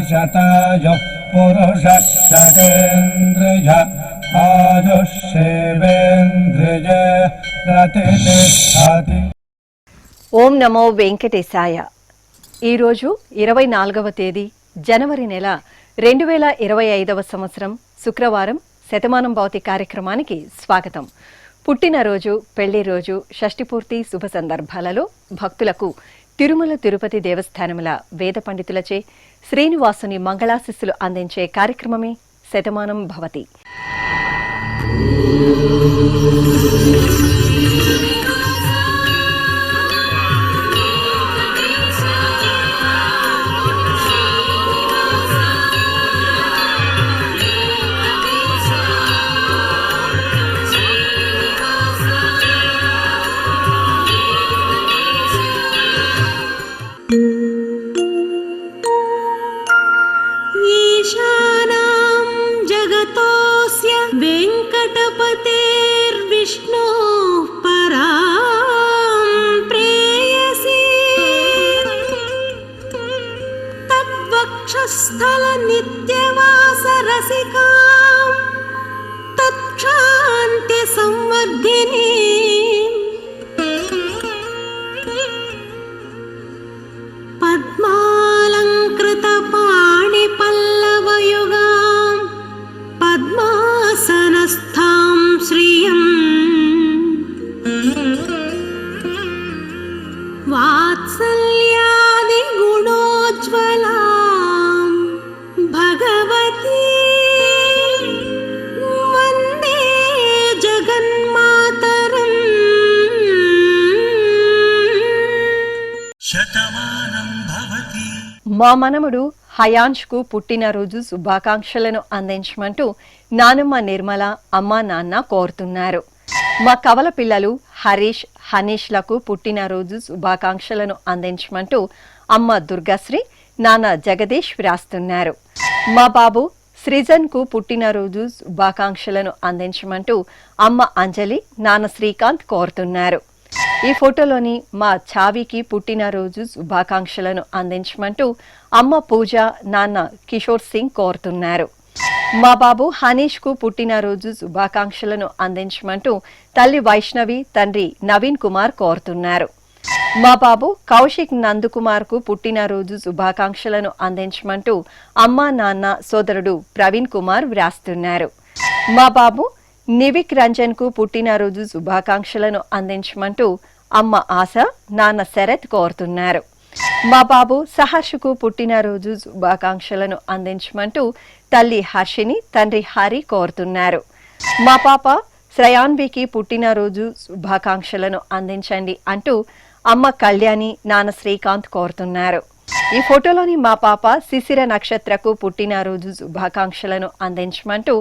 शतायुः पुरुषः शतेन्द्रिय आयुष्येवेन्द्रिय प्रतिष्ठति। ఓం నమో వెంకటేశాయ. ఈరోజు 24వ తేదీ జనవరి నెల 2025వ సంవత్సరం శుక్రవారం శతమానం భవతి కార్యక్రమానికి స్వాగతం. పుట్టినరోజు, పెళ్లి రోజు, షష్ఠిపూర్తి శుభ సందర్భాలలో భక్తులకు తిరుమల తిరుపతి దేవస్థానముల వేద పండితులచే శ్రీనివాసుని మంగళాశిస్సులు అందించే కార్యక్రమమే శతమానం భవతి. स्थल नित्यवास रसिकां तत्क्षान्ति संवर्धिनी पद्मालंकृत पाणि पल्लवयुगां पद्मासनस्थां श्रियं वात्सल्यादि गुणोज्ज्वला भगवती वंदे जगन्मातरं। శతమానం భవతి. మా మనముడు హయాన్ష్కు పుట్టినరోజు శుభాకాంక్షలను అందించమంటూ నానమ్మ నిర్మల అమ్మ నాన్న కోరుతున్నారు. మా కవల పిల్లలు హరీష్, హనీష్లకు పుట్టినరోజు శుభాకాంక్షలను అందించమంటూ అమ్మ దుర్గాశ్రీ, నాన్న జగదీష్ వ్రాస్తున్నారు. మా బాబు సృజన్కు పుట్టినరోజు శుభాకాంక్షలను అందించమంటూ అమ్మ అంజలి, నాన్న శ్రీకాంత్ కోరుతున్నారు. ఈ ఫోటోలోని మా ఛావీకి పుట్టినరోజు శుభాకాంక్షలను అందించమంటూ అమ్మ పూజ, నాన్న కిషోర్ సింగ్ కోరుతున్నారు. మా బాబు హనీష్కు పుట్టినరోజు శుభాకాంక్షలను అందించమంటూ తల్లి వైష్ణవి, తండ్రి నవీన్ కుమార్ కోరుతున్నారు. మా బాబు కౌశిక్ నందుకుమార్కు పుట్టినరోజు శుభాకాంక్షలను అందించమంటూ అమ్మ నాన్న సోదరుడు ప్రవీణ్ కుమార్ వ్రాస్తున్నారు. మా బాబు నివిక్ రంజన్కు పుట్టినరోజు శుభాకాంక్షలను అందించమంటూ అమ్మ ఆశ, నాన్న శరత్ కోరుతున్నారు. మా బాబు సహర్షుకు పుట్టినరోజు శుభాకాంక్షలను అందించమంటూ తల్లి హర్షిని, తండ్రి హరి కోరుతున్నారు. మా పాప శ్రయాన్వికి పుట్టినరోజు శుభాకాంక్షలను అందించండి అంటూ అమ్మ కళ్యాణి, నాన్న శ్రీకాంత్ కోరుతున్నారు. ఈ ఫోటోలోని మా పాప శిశిర నక్షత్రకు పుట్టినరోజు శుభాకాంక్షలను అందించమంటూ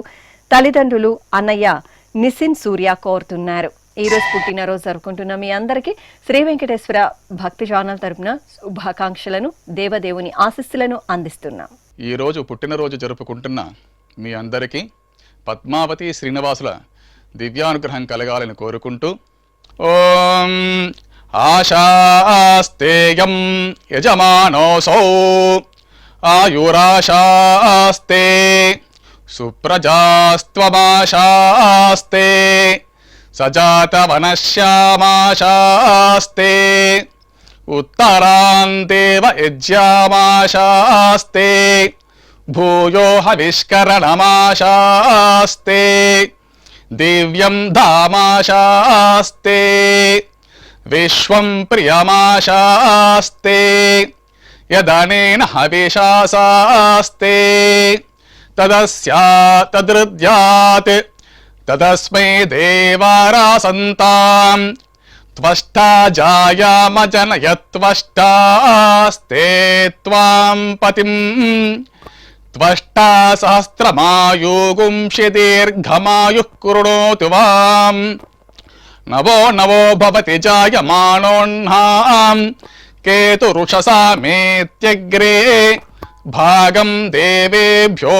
తల్లిదండ్రులు అన్నయ్య నిసిన్ సూర్య కోరుతున్నారు. ఈ రోజు పుట్టినరోజు జరుపుకుంటున్న మీ అందరికీ శ్రీ వెంకటేశ్వర భక్తి ఛానల్ తరపున శుభాకాంక్షలను, దేవదేవుని ఆశీస్సులను అందిస్తున్నాం. ఈ రోజు పుట్టినరోజు జరుపుకుంటున్న మీ అందరికీ పద్మావతి శ్రీనివాసుల దివ్యానుగ్రహం కలగాలని కోరుకుంటూ ఓం ఆశాస్తేయం యజమానోసౌ ఆయురాశాస్తే సుప్రజాస్త్వమాశాస్తే సజాతవనశ్యామాశాస్తే ఉత్తరాందేవ యజ్యామాశాస్తే భూయో హవిష్కరణమాశాస్తే దివ్యం ధామాశాస్తే విశ్వం ప్రియమాశాస్తే యదనేన హవిషాసాస్తే తదస్యా తదృద్యాత్ తదస్మై దేవారాసంతాం త్వష్టా జాయామజనయత్వష్టాస్తే త్వాం పతిం త్వష్టా సహస్రమాయుగుంషి దీర్ఘమాయుః కృణోతు వాం నవో నవో భవతి జాయమానోన్హాం కేతురుషసా మేత్యగ్రే భాగం దేవేభ్యో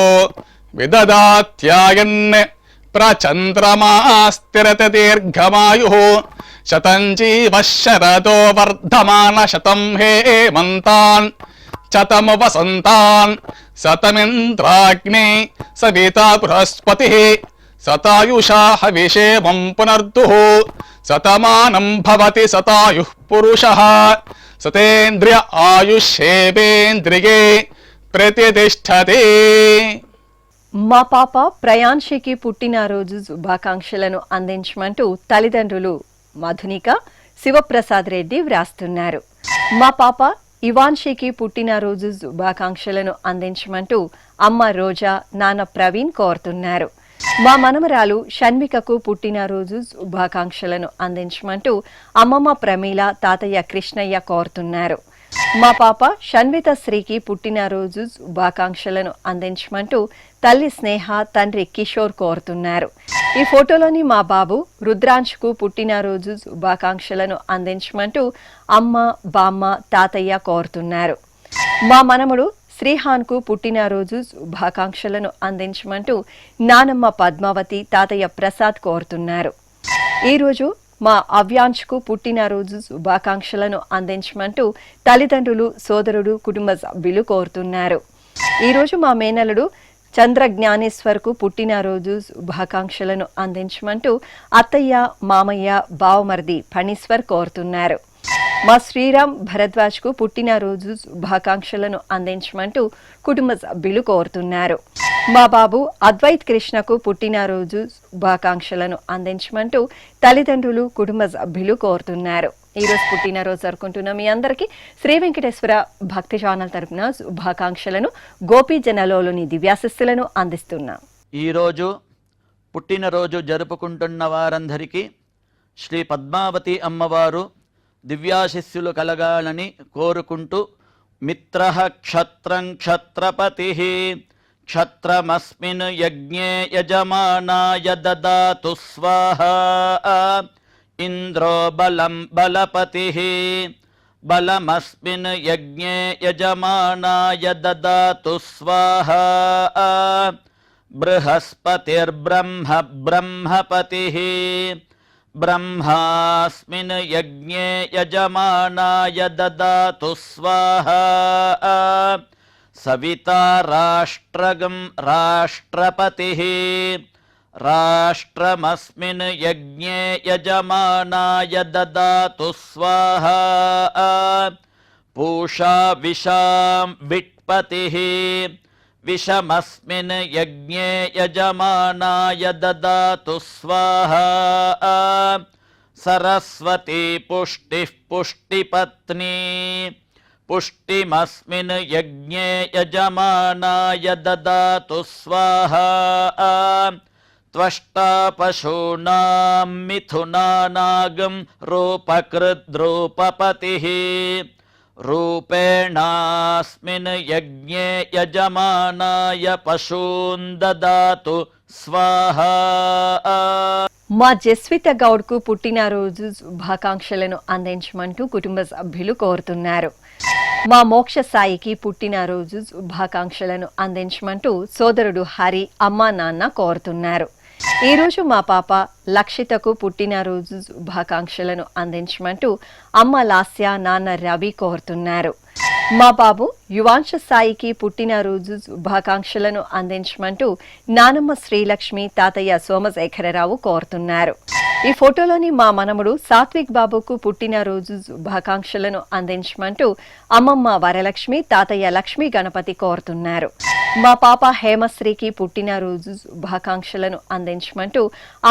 విదదాత్యాయన్ ప్రచంద్రమాస్తిరత దీర్ఘమాయుః శతం జీవః శరదో వర్ధమాన శతం హేమంతాన్ శతము వసంతాన్ శతమింద్రాగ్నే సవితా బృహస్పతి శతాయుషా హవిషేమం పునర్దుః శతమానం భవతి శతాయుః పురుషః శతేంద్రియ ఆయుష్యేవేంద్రియే ప్రతిష్టతే. మా పాప ప్రయాంశికి పుట్టినరోజు శుభాకాంక్షలను అందించమంటూ తల్లిదండ్రులు మధునిక శివప్రసాద్ రెడ్డి వ్రాస్తున్నారు. మా పాప ఇవాన్షికి పుట్టినరోజు శుభాకాంక్షలను అందించమంటూ అమ్మ రోజా నాన్న ప్రవీణ్ కోరుతున్నారు. మా మనమరాలు షణ్వికకు పుట్టినరోజు శుభాకాంక్షలను అందించమంటూ అమ్మమ్మ ప్రమీల తాతయ్య కృష్ణయ్య కోరుతున్నారు. మా పాప షణ్విత శ్రీకి పుట్టినరోజు శుభాకాంక్షలను అందించమంటూ తల్లి స్నేహ తండ్రి కిషోర్ కోరుతున్నారు. ఈ ఫోటోలోని మా బాబు రుద్రాంశ్కు పుట్టినరోజు శుభాకాంక్షలను అందించమంటూ అమ్మ బామ్మ తాతయ్య కోరుతున్నారు. మా మనముడు శ్రీహాన్కు పుట్టినరోజు శుభాకాంక్షలను అందించమంటూ నానమ్మ పద్మావతి తాతయ్య ప్రసాద్ కోరుతున్నారు. ఈరోజు మా అవ్యాంశ్కు పుట్టినరోజు శుభాకాంక్షలను అందించమంటూ తల్లిదండ్రులు సోదరుడు కుటుంబ సభ్యులు కోరుతున్నారు. ఈరోజు మా మేనలుడు చంద్రజ్ఞానేశ్వర్కు పుట్టినరోజు శుభాకాంక్షలను అందించమంటూ అత్తయ్య మామయ్య బావమర్ది ఫణీశ్వర్ కోరుతున్నారు. మా శ్రీరామ్ భరద్వాజ్కు పుట్టినరోజు శుభాకాంక్షలను అందించమంటూ కుటుంబ సభ్యులు కోరుతున్నారు. మా బాబు అద్వైత్ కృష్ణకు పుట్టినరోజు శుభాకాంక్షలను అందించమంటూ తల్లిదండ్రులు కుటుంబ సభ్యులు కోరుతున్నారు. ఈరోజు పుట్టినరోజు జరుపుకుంటున్న మీ అందరికీ శ్రీ వెంకటేశ్వర భక్తి ఛానల్ తరపున శుభాకాంక్షలను గోపీ జనలోని దివ్యాశిస్సులను అందిస్తున్నాం. ఈరోజు పుట్టినరోజు జరుపుకుంటున్న వారందరికీ శ్రీ పద్మావతి అమ్మవారు దివ్యాశిస్సులు కలగాలని కోరుకుంటూ మిత్రః క్షత్రం క్షత్రపతి క్షత్రమస్మిన్ యజ్ఞే యజమానాయ దదాతు స్వాహా ఇంద్రో బలం బలపతి బలమస్మిన్ యజ్ఞే యజమానాయ దదాతు స్వాహా బృహస్పతిర్బ్రహ్మ బ్రహ్మపతి బ్రహ్మాస్మిన్ యజ్ఞే యజమానాయ దదాతు స్వాహా సవితా రాష్ట్రగం రాష్ట్రపతి రాష్ట్రమస్మిన్ యజ్ఞే యజమానాయ దదాతు స్వాహా పూషా విషాం విట్పతి విషమస్మిన్ యజ్ఞే యజమానాయ దదాతు స్వాహా సరస్వతీ పుష్టిః పుష్టిపత్నీ పుష్టిమస్మిన్ యజ్ఞే యజమానాయ దదాతు స్వాహా త్వష్టా పశూనాం మిథునానాగం రూపకృద్రూపపతిః రూపేణాస్మిన్ యజ్ఞే యజమానాయ పశూన్ దదాతు స్వాహా. మా జస్విత గౌడ్కు పుట్టినరోజు శుభాకాంక్షలను అందించమంటూ కుటుంబ సభ్యులు కోరుతున్నారు. మా మోక్ష సాయికి పుట్టినరోజు శుభాకాంక్షలను అందించమంటూ సోదరుడు హరి అమ్మా నాన్న కోరుతున్నారు. ఈరోజు మా పాప లక్షితకు పుట్టినరోజు శుభాకాంక్షలను అందించమంటూ అమ్మ లాస్య నాన్న రవి కోరుతున్నారు. మా బాబు యువాంశ సాయికి పుట్టినరోజు శుభాకాంక్షలను అందించమంటూ నానమ్మ శ్రీలక్ష్మి తాతయ్య సోమశేఖరరావు కోరుతున్నారు. ఈ ఫోటోలోని మా మనముడు సాత్విక్ బాబుకు పుట్టినరోజు శుభాకాంక్షలను అందించమంటూ అమ్మమ్మ వరలక్ష్మి తాతయ్య లక్ష్మీ గణపతి కోరుతున్నారు. మా పాప హేమశ్రీకి పుట్టినరోజు శుభాకాంక్షలను అందించమంటూ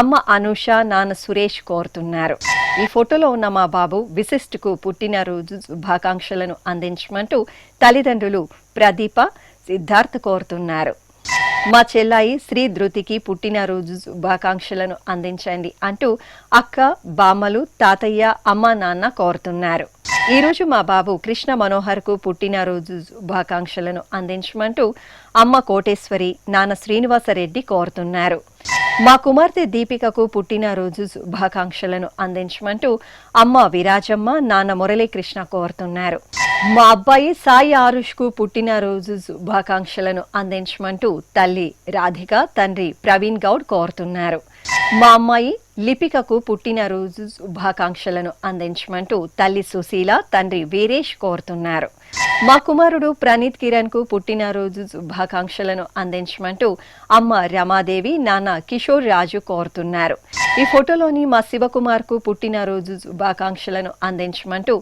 అమ్మ అనూష నాన్న సురేష్ కోరుతున్నారు. ఈ ఫోటోలో ఉన్న మా బాబు విశిష్ట్కు పుట్టినరోజు శుభాకాంక్షలను అందించమంటూ తల్లిదండ్రులు ప్రదీప సిద్ధార్థ్ కోరుతున్నారు. మా చెల్లాయి శ్రీ ధృతికి పుట్టినరోజు శుభాకాంక్షలను అందించండి అంటూ అక్క బామ్మలు తాతయ్య అమ్మ నాన్న కోరుతున్నారు. ఈరోజు మా బాబు కృష్ణ మనోహర్కు పుట్టినరోజు శుభాకాంక్షలను అందించమంటూ అమ్మ కోటేశ్వరి నాన్న శ్రీనివాసరెడ్డి కోరుతున్నారు. మా కుమార్తె దీపికకు పుట్టినరోజు శుభాకాంక్షలను అందించమంటూ అమ్మ విరాజమ్మ నాన్న మురళీకృష్ణ కోరుతున్నారు. మా అబ్బాయి సాయి ఆరుష్కు పుట్టినరోజు శుభాకాంక్షలను అందించమంటూ తల్లి రాధిక తండ్రి ప్రవీణ్ గౌడ్ కోరుతున్నారు. మా అమ్మాయి లిపికకు పుట్టినరోజు శుభాకాంక్షలను అందించమంటూ తల్లి సుశీల, తండ్రి వీరేష్ కోరుతున్నారు. మా కుమారుడు ప్రణీత్ కిరణ్ కు పుట్టినరోజు శుభాకాంక్షలను అందించమంటూ అమ్మ రమాదేవి, నాన్న కిషోర్ రాజు కోరుతున్నారు. ఈ ఫోటోలోని మా శివకుమార్ కు పుట్టినరోజు శుభాకాంక్షలను అందించమంటూ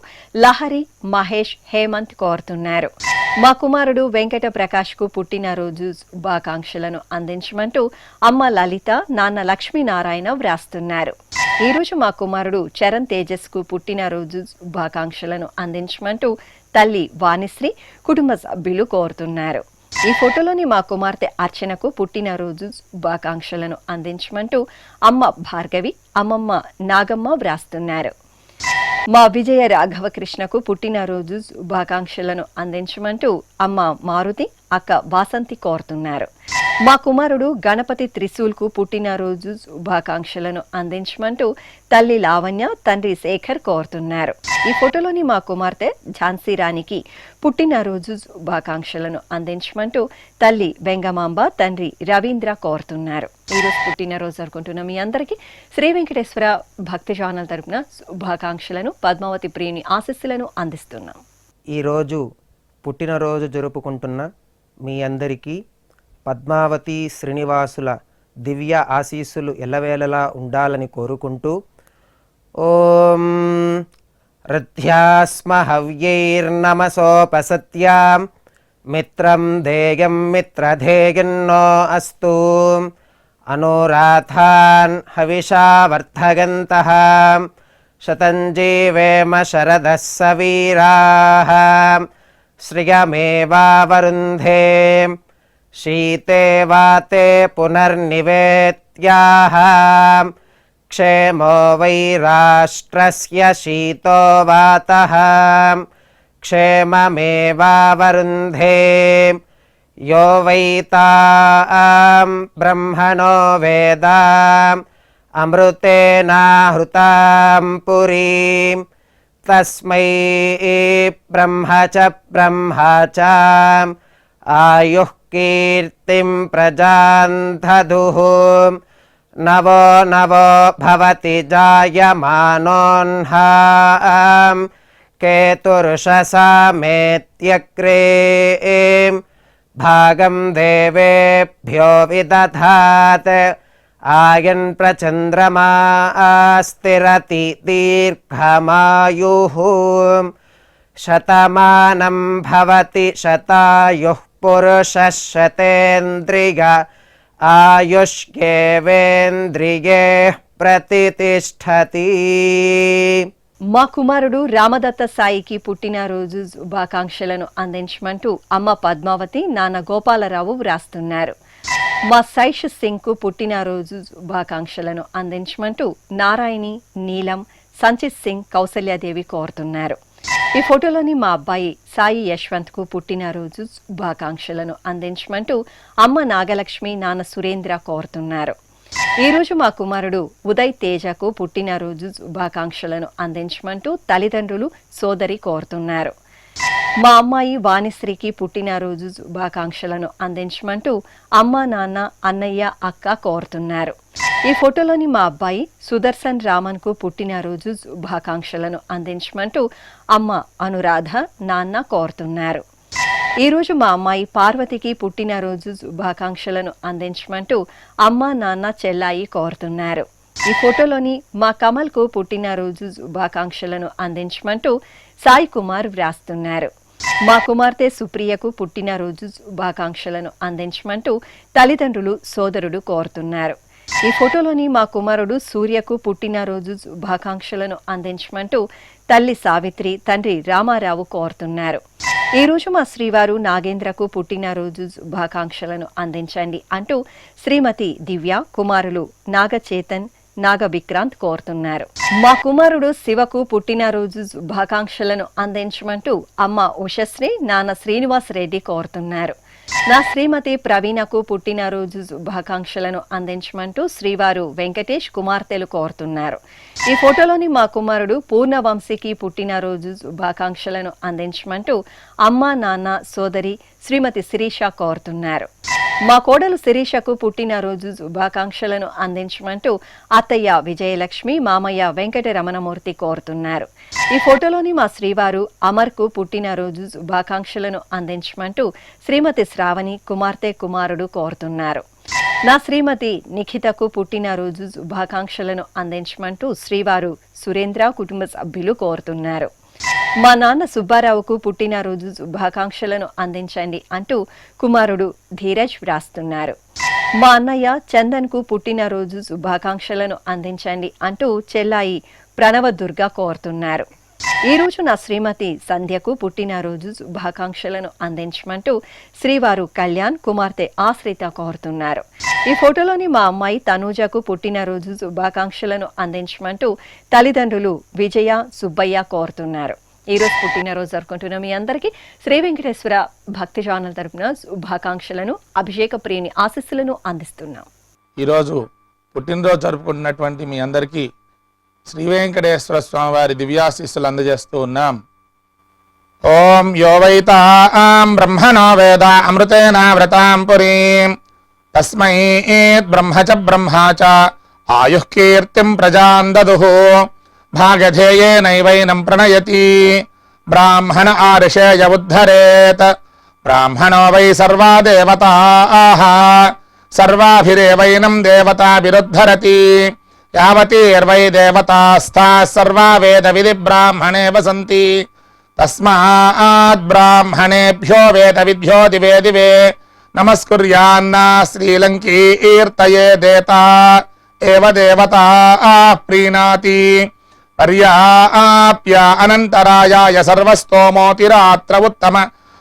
లహరి, మహేష్, హేమంత్ కోరుతున్నారు. మా కుమారుడు వెంకట ప్రకాష్ కు పుట్టినరోజు శుభాకాంక్షలను అందించమంటూ అమ్మ లలిత, నాన్న లక్ష్మీనారాయణ వ్రాస్తున్నారు. ఈ రోజు మా కుమారుడు చరణ్ తేజస్ కు పుట్టినరోజు శుభాకాంక్షలను అందించమంటూ తల్లి వాణిశ్రీ, కుటుంబ సభ్యులు కోరుతున్నారు. ఈ ఫోటోలోని మా కుమార్తె అర్చనకు పుట్టినరోజు శుభాకాంక్షలను అందించమంటూ అమ్మ భార్గవి, అమ్మమ్మ నాగమ్మ వ్రాస్తున్నారు. మా విజయ రాఘవకృష్ణకు పుట్టినరోజు శుభాకాంక్షలను అందించమంటూ అమ్మ మారుతి, అక్క వాసంతి కోరుతున్నారు. మా కుమారుడు గణపతి త్రిశూల్ కు పుట్టినరోజు శుభాకాంక్షలను అందించమంటూ తల్లి లావణ్య, తండ్రి శేఖర్ కోరుతున్నారు. ఈ ఫోటోలోని మా కుమార్తె ఝాన్సీ రాణికి పుట్టినరోజు శుభాకాంక్షలను అందించమంటూ తల్లి వెంగమాంబ, తండ్రి రవీంద్ర కోరుతున్నారు. ఈరోజు పుట్టినరోజు జరుపుకుంటున్న మీ అందరికీ శ్రీ వెంకటేశ్వర భక్తి ఛానల్ తరపున శుభాకాంక్షలను, పద్మావతి ప్రియుని ఆశీస్సులను అందిస్తున్నాం. ఈరోజు పుట్టినరోజు జరుపుకుంటున్న మీ అందరికీ పద్మావతి శ్రీనివాసుల దివ్య ఆశీస్సులు ఎల్లవేళలా ఉండాలని కోరుకుంటూ ఓం రథ్యాస్మ హవ్యైర్నమసోపసత్యాం మిత్రం ధేయం మిత్రధేయన్నో అస్తు అనురాధాన్ హవిషా వర్ధగంతః శతం జీవేమ శరదః సవీరాః శ్రియమేవావరుంధే శీతే వాతే పునర్నివేత్యాః క్షేమో వై రాష్ట్రస్య శీతో వాతః క్షేమమేవావరుంధే యో వై తాం బ్రహ్మణో వేద అమృతేనాహృతాం పురీం తస్మై బ్రహ్మ చ ఆయుః కీర్తిం ప్రజాం దదుః నవో నవో భవతి జాయమానోన్హాం కేతుర్షసామేత్యగ్రే భాగం దేవేభ్యో విదధాత్ ఆయన్ ప్రచంద్రమా స్థిరతి దీర్ఘమాయుః శతమానం భవతి శతాయుః పురుషः శతేంద్రియ ఆయుష్యేవేంద్రియే ప్రతిష్ఠతి. మా కుమారుడు రామదత్త సాయికి పుట్టినరోజు శుభాకాంక్షలను అందించమంటూ అమ్మ పద్మావతి, నాన్న గోపాలరావు వ్రాస్తున్నారు. మా సైష్ సింగ్ కు పుట్టినరోజు శుభాకాంక్షలను అందించమంటూ నారాయణి, నీలం, సంచిత్ సింగ్, కౌసల్యాదేవి కోరుతున్నారు. ఈ ఫోటోలోని మా అబ్బాయి సాయి యశ్వంత్ కు పుట్టినరోజు శుభాకాంక్షలను అందించమంటూ అమ్మ నాగలక్ష్మి, నాన్న సురేంద్ర కోరుతున్నారు. ఈ రోజు మా కుమారుడు ఉదయ్ తేజకు పుట్టినరోజు శుభాకాంక్షలను అందించమంటూ తల్లిదండ్రులు, సోదరి కోరుతున్నారు. మా అమ్మాయి వాణిశ్రీకి పుట్టినరోజు శుభాకాంక్షలను అందించమంటూ అమ్మ, నాన్న, అన్నయ్య, అక్క కోరుతున్నారు. ఈ ఫోటోలోని మా అబ్బాయి సుదర్శన్ రామన్ కు పుట్టినరోజు శుభాకాంక్షలను అందించమంటూ అమ్మ అనురాధ, నాన్న కోరుతున్నారు. ఈ రోజు మా అమ్మాయి పార్వతికి పుట్టినరోజు శుభాకాంక్షలను అందించమంటూ అమ్మ, నాన్న, చెల్లాయి కోరుతున్నారు. ఈ ఫోటోలోని మా కమల్ కు పుట్టినరోజు శుభాకాంక్షలను అందించమంటూ సాయి కుమార్ వ్రాస్తున్నారు. మా కుమార్తె సుప్రియకు పుట్టినరోజు శుభాకాంక్షలను అందించమంటూ తల్లిదండ్రులు, సోదరుడు కోరుతున్నారు. ఈ ఫోటోలోని మా కుమారుడు సూర్యకు పుట్టినరోజు శుభాకాంక్షలను అందించమంటూ తల్లి సావిత్రి, తండ్రి రామారావు కోరుతున్నారు. ఈ రోజు మా శ్రీవారు నాగేంద్రకు పుట్టినరోజు శుభాకాంక్షలను అందించండి అంటూ శ్రీమతి దివ్య, కుమారులు నాగచేతన్, నాగ విక్రాంత్ కోరుతున్నారు. మా కుమారుడు శివకు పుట్టినరోజు శుభాకాంక్షలను అందించమంటూ అమ్మ ఉషశ్రీ, నాన్న శ్రీనివాస్ రెడ్డి కోరుతున్నారు. నా శ్రీమతి ప్రవీణకు పుట్టినరోజు శుభాకాంక్షలను అందించమంటూ శ్రీవారు వెంకటేష్, కుమార్తెలు కోరుతున్నారు. ఈ ఫోటోలోని మా కుమారుడు పూర్ణవంశీకి పుట్టినరోజు శుభాకాంక్షలను అందించమంటూ అమ్మ, నాన్న, సోదరి శ్రీమతి శిరీష కోరుతున్నారు. మా కోడలు శిరీషకు పుట్టినరోజు శుభాకాంక్షలను అందించమంటూ అత్తయ్య విజయలక్ష్మి, మామయ్య వెంకట రమణమూర్తి కోరుతున్నారు. ఈ ఫోటోలోని మా శ్రీవారు అమర్కు పుట్టినరోజు శుభాకాంక్షలను అందించమంటూ శ్రీమతి శ్రావణి, కుమార్తె కుమారుడు కోరుతున్నారు. నా శ్రీమతి నిఖితకు పుట్టినరోజు శుభాకాంక్షలను అందించమంటూ శ్రీవారు సురేంద్ర కుటుంబ సభ్యులు కోరుతున్నారు. మా నాన్న సుబ్బారావుకు పుట్టినరోజు శుభాకాంక్షలను అందించండి అంటూ కుమారుడు ధీరజ్ వ్రాస్తున్నారు. మా అన్నయ్య చందన్కు పుట్టినరోజు శుభాకాంక్షలను అందించండి అంటూ చెల్లాయి ప్రణవ దుర్గ కోరుతున్నారు. ఈ రోజు నా శ్రీమతి సంధ్యకు పుట్టినరోజు శుభాకాంక్షలను అందించమంటూ శ్రీవారు కళ్యాణ్, కుమార్తె ఆశ్రిత కోరుతున్నారు. ఈ ఫోటోలోని మా అమ్మాయి తనూజకు పుట్టినరోజు శుభాకాంక్షలను అందించమంటూ తల్లిదండ్రులు విజయ, సుబ్బయ్య కోరుతున్నారు. ఈ రోజు పుట్టినరోజు జరుపుకుంటున్న మీ అందరికీ శ్రీ వెంకటేశ్వర భక్తి ఛానల్ తరపున శుభాకాంక్షలను, అభిషేక ప్రియుని ఆశీస్సులను అందిస్తున్నాం. ఈరోజు పుట్టినరోజు జరుపుకుంటున్నటువంటి మీ అందరికీ శ్రీ వెంకటేశ్వర స్వామి వారి దివ్యాశీస్సులు అందజేస్తూ ఉన్నాం. ఓం యోవైతాం బ్రహ్మణో వేద అమృతేన వ్రతాం పురీం తస్మై బ్రహ్మ చ బ్రహ్మా చ ఆయుః కీర్తిం ప్రజాం దదుః భాగధేయేనైవైనం ప్రణయతి బ్రాహ్మణ ఆర్షేయ ఉద్ధరేత్ బ్రాహ్మణో వై సర్వా దేవతాః సర్వాభిరేవైనం దేవతాభిరుద్ధరతి యావతీర్వై దేవతాస్తాః సర్వా వేద విధి బ్రాహ్మణే వసంతి తస్మాత్ బ్రాహ్మణేభ్యో వేద విద్యో దివే దివే నమస్కుర్యాన్నా శ్రీలంకీర్తయే దేతా ఏవ దేవతా ప్రీణాతి పర్యాప్య అనంతరాయాయ సర్వస్తోమోతిరాత్ర ఉత్తమ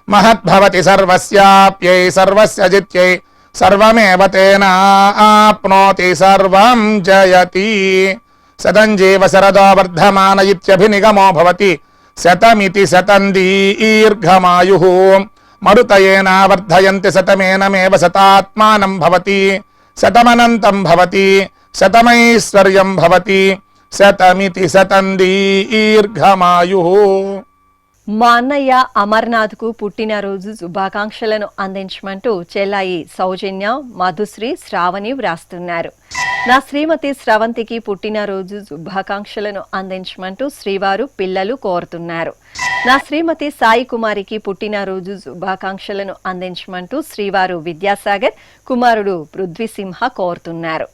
మహద్భవతి సర్వస్యాప్యై సర్వస్య జిత్యై సర్వమేవ తేనాప్నోతి సర్వం జయతి శతం జీవ శరదో వర్ధమాన ఇత్యభినిగమో భవతి శతమితి శతం దీర్ఘమాయుః మరుతయేన వర్ధయంతి శతమేనమేవ శతాత్మానం భవతి శతమనంతం భవతి శతమైశ్వర్యం భవతి శతమితి శతం దీర్ఘమాయుః. మా అన్నయ్య అమర్నాథ్ కు పుట్టినరోజు శుభాకాంక్షలను అందించమంటూ చెల్లాయి సౌజన్య, మధుశ్రీ, శ్రావణి వ్రాస్తున్నారు. నా శ్రీమతి స్రవంతికి పుట్టినరోజు శుభాకాంక్షలను అందించమంటూ శ్రీవారు పిల్లలు కోరుతున్నారు. నా శ్రీమతి సాయి కుమారికి పుట్టినరోజు శుభాకాంక్షలను అందించమంటూ శ్రీవారు విద్యాసాగర్, కుమారుడు పృథ్వీసింహ కోరుతున్నారు.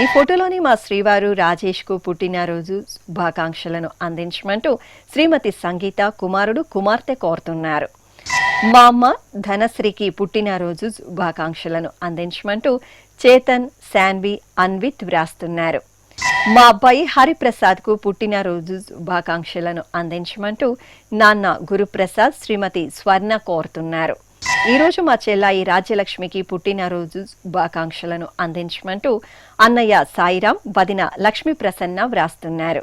ఈ ఫోటోలోని మా శ్రీవారు రాజేష్ కు పుట్టినరోజు శుభాకాంక్షలను అందించమంటూ శ్రీమతి సంగీత, కుమారుడు కుమార్తె కోరుతున్నారు. మా అమ్మ ధనశ్రీకి పుట్టినరోజు శుభాకాంక్షలను అందించమంటూ చేతన్, శాన్వి, అన్విత్ వ్రాస్తున్నారు. మా అబ్బాయి హరిప్రసాద్ కు పుట్టినరోజు శుభాకాంక్షలను అందించమంటూ నాన్న గురుప్రసాద్, శ్రీమతి స్వర్ణ కోరుతున్నారు. ఈ రోజు మా చెల్లాయి రాజ్యలక్ష్మికి పుట్టినరోజు శుభాకాంక్షలను అందించమంటూ అన్నయ్య సాయిరాం, వదిన లక్ష్మీ ప్రసన్న వ్రాస్తున్నారు.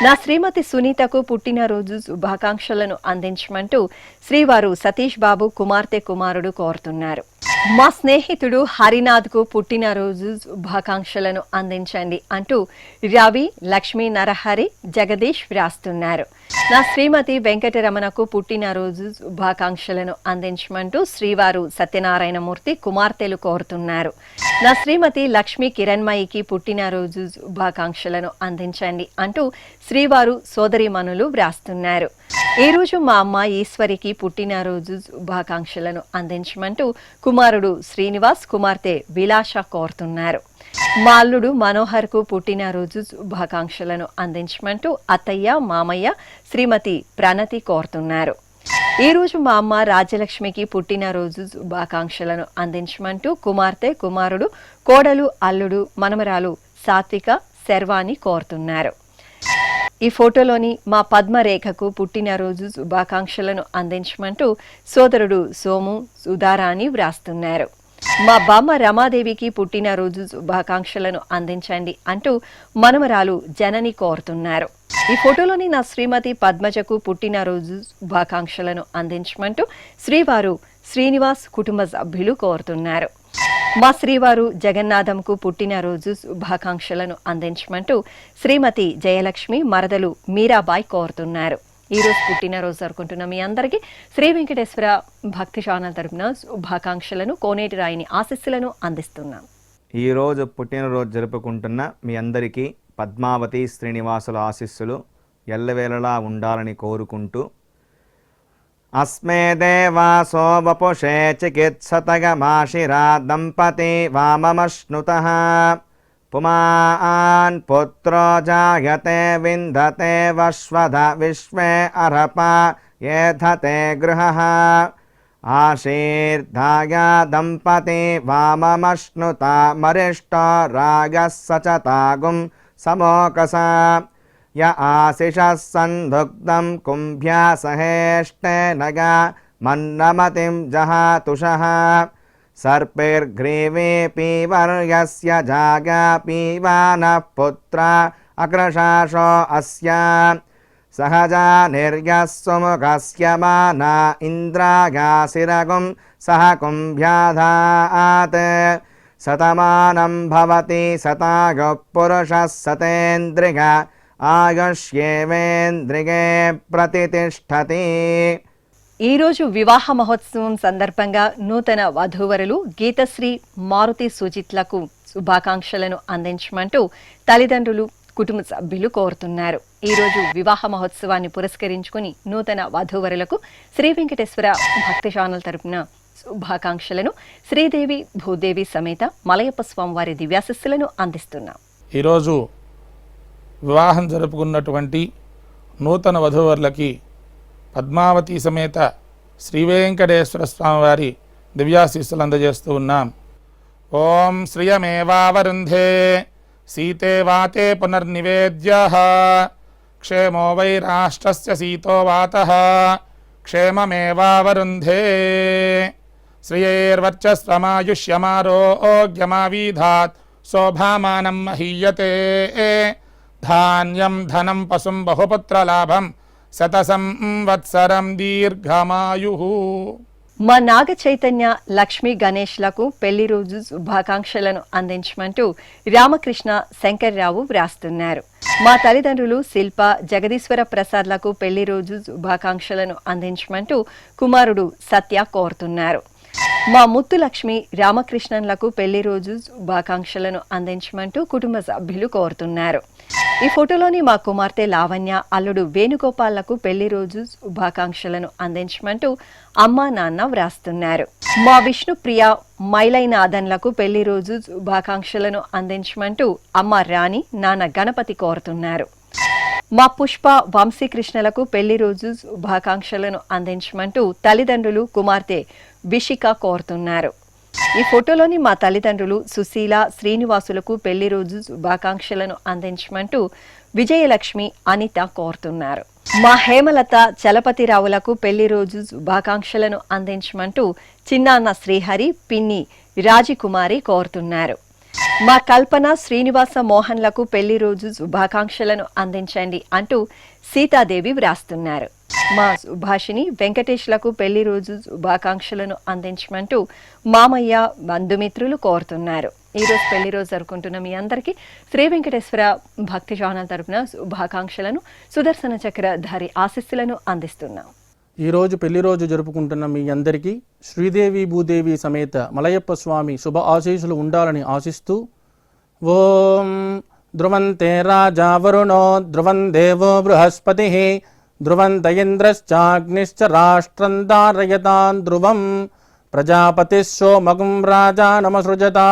నా శ్రీమతి సునీతకు పుట్టినరోజు శుభాకాంక్షలను అందించమంటూ శ్రీవారు సతీష్ బాబు, కుమార్తె కుమారుడు కోరుతున్నారు. మా స్నేహితుడు హరినాథ్ కు పుట్టినరోజు శుభాకాంక్షలను అందించండి అంటూ రవి, లక్ష్మీ నరహరి, జగదీష్ వ్రాస్తున్నారు. నా శ్రీమతి వెంకటరమణకు పుట్టినరోజు శుభాకాంక్షలను అందించమంటూ శ్రీవారు సత్యనారాయణమూర్తి, కుమార్తెలు కోరుతున్నారు. నా శ్రీమతి లక్ష్మీ కిరణ్మయికి పుట్టినరోజు శుభాకాంక్షలను అందించండి అంటూ శ్రీవారు సోదరిమణులు వ్రాస్తున్నారు. ఈ రోజు మా అమ్మ ఈశ్వరికి పుట్టినరోజు శుభాకాంక్షలను అందించమంటూ కుమారుడు శ్రీనివాస్, కుమార్తె విలాష కోరుతున్నారు. మా అల్లుడు మనోహర్ కు పుట్టినరోజు శుభాకాంక్షలను అందించమంటూ అత్తయ్య, మామయ్య, శ్రీమతి ప్రణతి కోరుతున్నారు. ఈ రోజు మా అమ్మ రాజ్యలక్ష్మికి పుట్టినరోజు శుభాకాంక్షలను అందించమంటూ కుమార్తె, కుమారుడు, కోడలు, అల్లుడు, మనమరాలు సాత్విక, శర్వాణి కోరుతున్నారు. ఈ ఫోటోలోని మా పద్మరేఖకు పుట్టినరోజు శుభాకాంక్షలను అందించమంటూ సోదరుడు సోము, సుధారాణి వ్రాస్తున్నారు. మా బామ్మ రమాదేవికి పుట్టినరోజు శుభాకాంక్షలను అందించండి అంటూ మనమరాలు జనని కోరుతున్నారు. ఈ ఫోటోలోని నా శ్రీమతి పద్మజకు పుట్టినరోజు శుభాకాంక్షలను అందించమంటూ శ్రీవారు శ్రీనివాస్ కుటుంబ సభ్యులు కోరుతున్నారు. మా శ్రీవారు జగన్నాథంకు పుట్టినరోజు శుభాకాంక్షలను అందించమంటూ శ్రీమతి జయలక్ష్మి, మరదలు మీరాబాయ్ కోరుతున్నారు. ఈ రోజు పుట్టినరోజు జరుపుకుంటున్న మీ అందరికీ శ్రీ వెంకటేశ్వర భక్తి ఛానల్ తరపున శుభాకాంక్షలను, కోనేటి రాయిని ఆశీస్సులను అందిస్తున్నాం. ఈరోజు పుట్టినరోజు జరుపుకుంటున్న మీ అందరికీ పద్మావతి శ్రీనివాసుల ఆశీస్సులు ఎల్లవేళలా ఉండాలని కోరుకుంటూ, అస్మే దేవాసో వపుషే చికిత్సతగమాశిరా దంపతి వామమశ్నుతః పుమాన్ పుత్రో జాయతే విందతే వశ్వధ విశ్వే అర్హప ఏధతే గృహః ఆశీర్ధాయ దంపతి వామమశ్నుత మరిష్టో రాగः సచతాగుం సమోకస య ఆశిషः సందుగ్ధం కుంభ్యా సహేష్టేనగా మన్నమతిం జహాతుషః సర్పైర్గ్రీవే పీవర్యస్య జాగా పీవానః పుత్ర అగ్రశాసో అస్య సహజా నిర్యస్సుముఖస్య మానా ఇంద్రాగాసిరగుం సహ కుంభ్యాధాత్ శతమానం భవతి శతాయుః పురుషः శతేంద్రియ ఆయుష్యేవేంద్రిగే ప్రతితిష్ఠతి. ఈరోజు వివాహ మహోత్సవం సందర్భంగా నూతన వధూవరులు గీతశ్రీ, మారుతి సుజిత్లకు శుభాకాంక్షలను అందించమంటూ తల్లిదండ్రులు, కుటుంబ సభ్యులు కోరుతున్నారు. ఈరోజు వివాహ మహోత్సవాన్ని పురస్కరించుకుని నూతన వధూవరులకు శ్రీ వెంకటేశ్వర భక్తి ఛానల్ తరపున శుభాకాంక్షలను, శ్రీదేవి భూదేవి సమేత మలయప్ప స్వామివారి దివ్యాశస్సులను అందిస్తున్నాం. ఈరోజు వివాహం జరుపుకున్నటువంటి నూతన వధూవరులకి పద్మావతి సమేత శ్రీ వెంకటేశ్వర స్వామివారి దివ్యాశీస్సులు అందజేస్తూ ఉన్నాం. ఓం శ్రియమేవావరుంధే సీతే వాతే పునర్నివేద్యః క్షేమో వై రాష్ట్రస్య సీతో వాతః క్షేమమేవావరుంధే శ్రియైర్వర్చస్వమాయుష్యమారోగ్యమావీధాత్ శోభామానం మహీయతే ధాన్యం ధనం పశుం బహుపుత్రలాభం శతసంవత్సరం దీర్ఘమాయుః. మా నాగ చైతన్య, లక్ష్మీ గణేష్లకు పెళ్లి రోజు శుభాకాంక్షలను అందించమంటూ రామకృష్ణ శంకర్రావు వ్రాస్తున్నారు. మా తల్లిదండ్రులు శిల్ప, జగదీశ్వర ప్రసాద్లకు పెళ్లి రోజు శుభాకాంక్షలను అందించమంటూ కుమారుడు సత్య కోరుతున్నారు. మా ముత్తు లక్ష్మి, రామకృష్ణన్లకు పెళ్లి రోజు శుభాకాంక్షలను అందించమంటూ కుటుంబ సభ్యులు కోరుతున్నారు. ఈ ఫోటోలోని మా కుమార్తె లావణ్య, అల్లుడు వేణుగోపాల్లకు పెళ్లి రోజు శుభాకాంక్షలను అందించమంటూ అమ్మా నాన్న వ్రాస్తున్నారు. మా విష్ణుప్రియ, మైలైనాథన్లకు పెళ్లి రోజు శుభాకాంక్షలను అందించమంటూ అమ్మ రాణి, నాన్న గణపతి కోరుతున్నారు. మా పుష్ప, వంశీకృష్ణలకు పెళ్లి రోజు శుభాకాంక్షలను అందించమంటూ తల్లిదండ్రులు, కుమార్తె విషిక కోరుతున్నారు. ఈ ఫోటోలోని మా తల్లిదండ్రులు సుశీల, శ్రీనివాసులకు పెళ్లి రోజు శుభాకాంక్షలను అందించమంటూ విజయలక్ష్మి, అనిత కోరుతున్నారు. మా హేమలత, చలపతిరావులకు పెళ్లి రోజు శుభాకాంక్షలను అందించమంటూ చిన్నాన్న శ్రీహరి, పిన్ని రాజకుమారి కోరుతున్నారు. మా కల్పన, శ్రీనివాస మోహన్లకు పెళ్లి రోజు శుభాకాంక్షలను అందించండి అంటూ సీతాదేవి వ్రాస్తున్నారు. మా సుభాషిని, వెంకటేష్లకు పెళ్లి రోజు శుభాకాంక్షలను అందించమంటూ మామయ్య, బంధుమిత్రులు కోరుతున్నారు. ఈరోజు పెళ్లి రోజు జరుపుకుంటున్న మీ అందరికీ శ్రీ వెంకటేశ్వర భక్తి ఛానల్ తరపున శుభాకాంక్షలను, సుదర్శన చక్రధారి ఆశీస్సులను అందిస్తున్నాం. ఈరోజు పెళ్లి రోజు జరుపుకుంటున్న మీ అందరికీ శ్రీదేవి భూదేవి సమేత మలయప్ప స్వామి శుభ ఆశీస్సులు ఉండాలని ఆశిస్తూ, ఓం ధ్రువంతే రాజా వరుణో ధ్రువం దేవో బృహస్పతి ధ్రువంత ఇంద్రశ్చాగ్నిశ్చ రాష్ట్రం ధారయతాన్ ధ్రువం ప్రజాపతి సోమగుం రాజానమసృజతా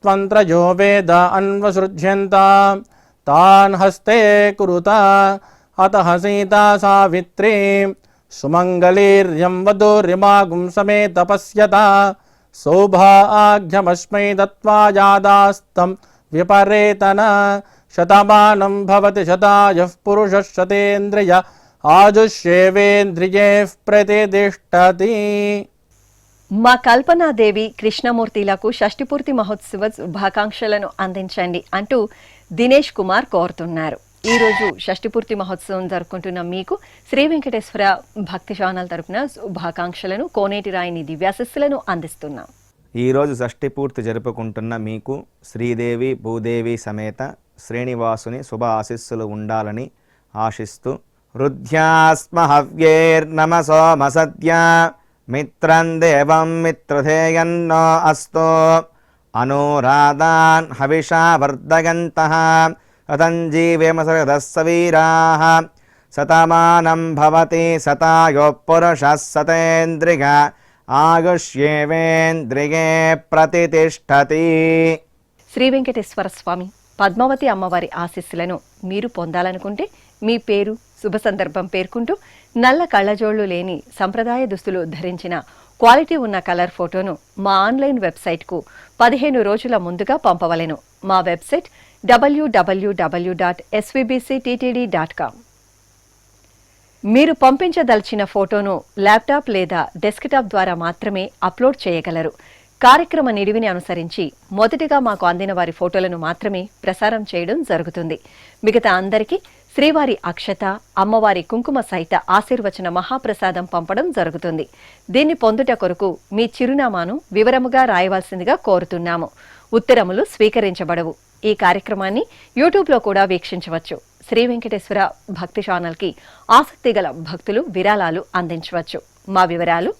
త్వంత్రయో వేద అన్వసృజ్యంత తాన్ హస్తే కురుత అతః సీతా సావిత్రీ సుమంగళీర్యం వధూరిమాగుం సమేత పశ్యత సౌభాగ్యమస్మై దత్వా యాదాస్తం విపరేతన శతమానం భవతి శతాయః పురుషः శతేంద్రియ ఆజుష్యేవేంద్రియే ప్రతితిష్ఠతి. మా కల్పనాదేవి, కృష్ణమూర్తిలకు షష్ఠిపూర్తి మహోత్సవ శుభాకాంక్షలను అందించండి అంటూ దినేష్ కుమార్ కోరుతున్నారు. ఈరోజు షష్ఠిపూర్తి మహోత్సవం జరుపుకుంటున్న మీకు శ్రీ వెంకటేశ్వర భక్తి ఛానల్ తరపున శుభాకాంక్షలను, కోనేటి రాయిని దివ్యాశస్సులను అందిస్తున్నాం. ఈరోజు షష్ఠి పూర్తి జరుపుకుంటున్న మీకు శ్రీదేవి భూదేవి సమేత శ్రీనివాసుని శుభ ఆశీస్సులు ఉండాలని ఆశిస్తూ, రుధ్యాస్మ హవ్యేర్నమసోమసద్య మిత్రం దేవం మిత్రధేయన్నో అస్తో అనురాధాన్ హవిషా వర్ధయంతః అతంజీవేమ సరదస్సవీరాః శతమానం భవతి శతాయో పురుషः శతేంద్రియ ఆయుష్యేవేంద్రియే ప్రతితిష్ఠతి. శ్రీ వెంకటేశ్వర స్వామి పద్మావతి అమ్మవారి ఆశీస్సులను మీరు పొందాలనుకుంటే మీ పేరు శుభ సందర్భం పేర్కొంటూ నల్ల కళ్ళజోళ్లు లేని సంప్రదాయ దుస్తులు ధరించిన క్వాలిటీ ఉన్న కలర్ ఫోటోను మా ఆన్లైన్ వెబ్సైట్కు 15 రోజుల ముందుగా పంపవలెను. మా వెబ్సైట్ www.svbcttd.com. మీరు పంపించదలిచిన ఫోటోను ల్యాప్టాప్ లేదా డెస్క్టాప్ ద్వారా మాత్రమే అప్లోడ్ చేయగలరు. కార్యక్రమ నిడివిని అనుసరించి మొదటిగా మాకు అందిన వారి ఫోటోలను మాత్రమే ప్రసారం చేయడం జరుగుతుంది. మిగతా అందరికీ శ్రీవారి అక్షత, అమ్మవారి కుంకుమ సహిత ఆశీర్వచన మహాప్రసాదం పంపడం జరుగుతుంది. దీన్ని పొందుట కొరకు మీ చిరునామాను వివరముగా రాయవలసిందిగా కోరుతున్నాము. ఉత్తరములు స్వీకరించబడవు. ఈ కార్యక్రమాన్ని యూట్యూబ్లో కూడా వీక్షించవచ్చు. శ్రీ వెంకటేశ్వర భక్తి ఛానల్కి ఆసక్తి గల భక్తులు విరాళాలు అందించవచ్చు. మా వివరాలు